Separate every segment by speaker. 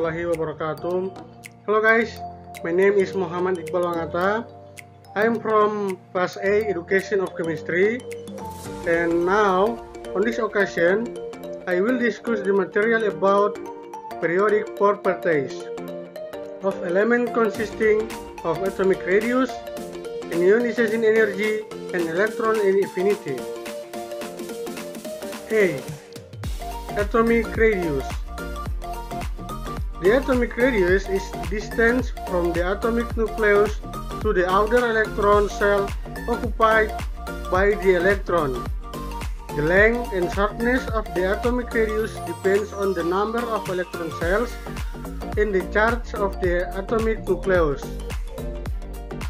Speaker 1: warahmatullahi wabarakatuh. Hello guys, my name is Muhammad Iqbal Wangata. I am from Class A Education of Chemistry, and now on this occasion I will discuss the material about periodic properties of element consisting of atomic radius, ionization energy, and electron affinity. A. Atomic radius. The atomic radius is distance from the atomic nucleus to the outer electron shell occupied by the electron. The length and shortness of the atomic radius depends on the number of electron cells in the charge of the atomic nucleus.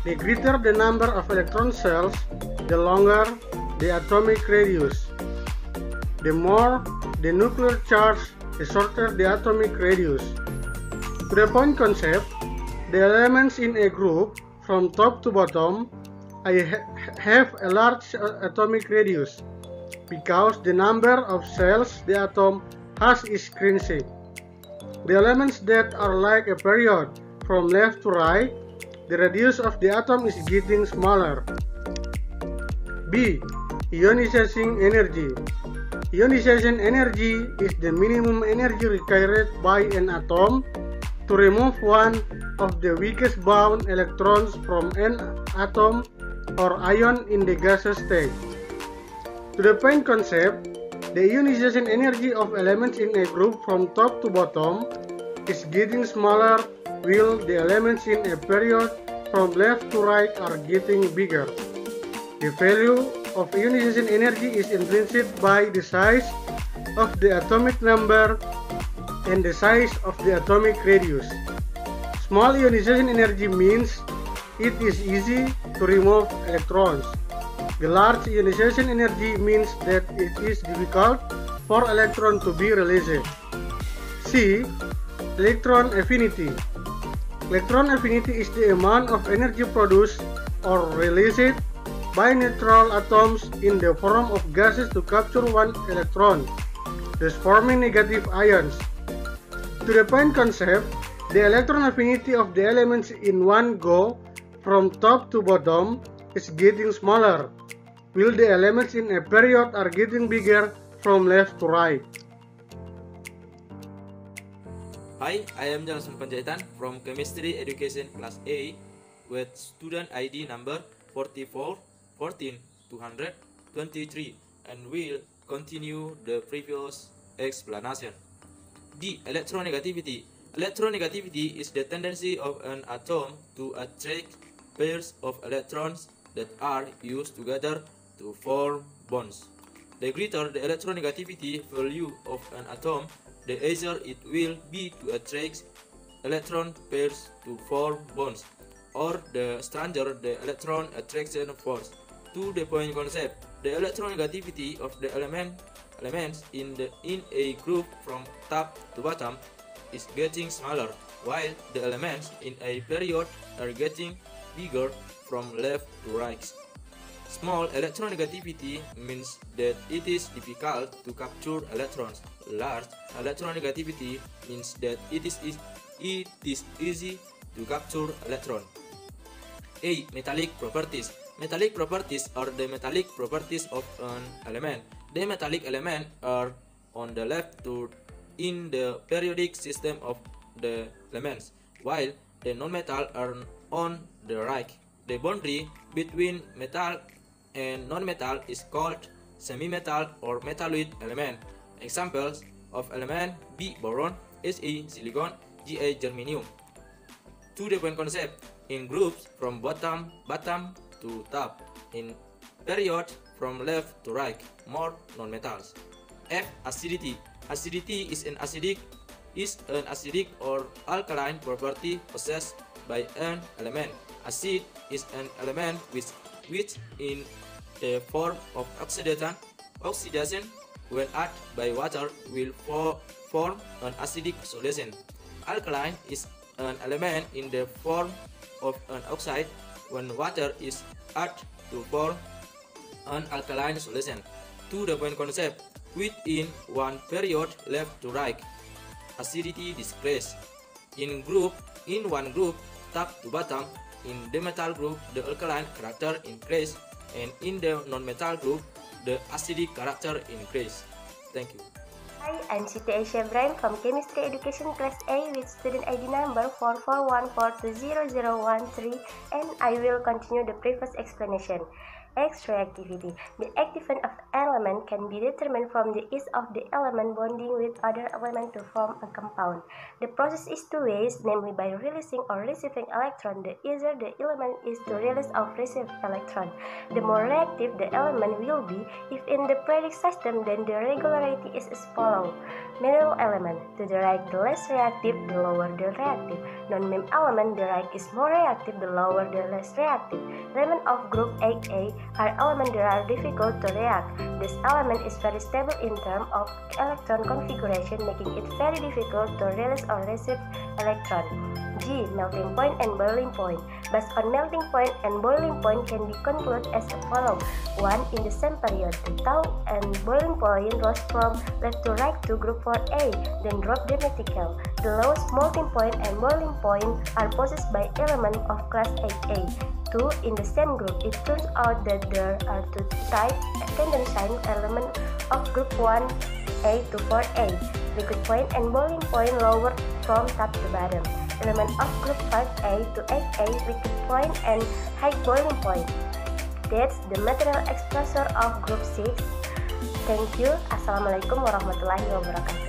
Speaker 1: The greater the number of electron cells, the longer the atomic radius. The more the nuclear charge, the shorter the atomic radius. To the point concept, the elements in a group from top to bottom have a large atomic radius because the number of cells the atom has is increasing. The elements that are like a period from left to right, the radius of the atom is getting smaller. B. Ionization energy. Ionization energy is the minimum energy required by an atom to remove one of the weakest bound electrons from an atom or ion in the gaseous state. To the point concept, the ionization energy of elements in a group from top to bottom is getting smaller while the elements in a period from left to right are getting bigger. The value of ionization energy is influenced by the size of the atomic number and the size of the atomic radius. Small ionization energy means it is easy to remove electrons. The large ionization energy means that it is difficult for electron to be released. C. Electron affinity. Electron affinity is the amount of energy produced or released by neutral atoms in the form of gases to capture one electron, thus forming negative ions. To the point concept, the electron affinity of the elements in one go from top to bottom is getting smaller, while the elements in a period are getting bigger from left to right.
Speaker 2: Hi, I am Johnson Panjaitan from Chemistry Education Class A with student ID number 44 14 223 and will continue the previous explanation. D. Electronegativity. Electronegativity is the tendency of an atom to attract pairs of electrons that are used together to form bonds. The greater the electronegativity value of an atom, the easier it will be to attract electron pairs to form bonds, or the stronger the electron attraction force. To the point concept, the electronegativity of the elements in a group from top to bottom is getting smaller, while the elements in a period are getting bigger from left to right. Small electronegativity means that it is difficult to capture electrons. Large electronegativity means that it is easy to capture electrons. A. Metallic properties. Metallic properties are the metallic properties of an element. The metallic elements are on the left in the periodic system of the elements, while the non-metal are on the right. The boundary between metal and non-metal is called semi-metal or metalloid element. Examples of element: B. Boron, Se. Silicon, Ga. Germanium. To the point concept, in groups from bottom to top, in period from left to right, more non-metals. F. Acidity. Acidity is an acidic or alkaline property possessed by an element. Acid is an element which in the form of oxidation when added by water will form an acidic solution. Alkaline is an element in the form of an oxide when water is added to form an alkaline solution. To the point concept, within one period left to right, acidity decreases. In one group, top to bottom, in the metal group, the alkaline character increase, and in the non-metal group, the acidic character increase. Thank you.
Speaker 3: Hi, I'm Siti Aisyah Ibrahim from Chemistry Education Class A with student ID number 4414200013, and I will continue the previous explanation. X-reactivity. The activity of element can be determined from the ease of the element bonding with other element to form a compound. The process is two ways, namely by releasing or receiving electron. The easier the element is to release or receive electron, the more reactive the element will be. If in the periodic system, then the regularity is as follows. Middle element, to the right the less reactive, the lower the reactive. Non-mem element, the right is more reactive, the lower the less reactive. Element of group 8A are elements that are difficult to react. This element is very stable in terms of electron configuration, making it very difficult to release or receive electron. G. Melting point and boiling point. Based on melting point and boiling point can be concluded as follows. 1. In the same period, the tau and boiling point rose from left to right to group 4A, then drop dramatically. The lowest melting point and boiling point are possessed by elements of class 8A. 2. In the same group, it turns out that there are two types condensation elements of group 1A to 4A. Liquid point and boiling point lower from top to bottom. Element of group 5A to 8A, liquid point and high boiling point. That's the material expressor of group 6. Thank you. Assalamualaikum warahmatullahi wabarakatuh.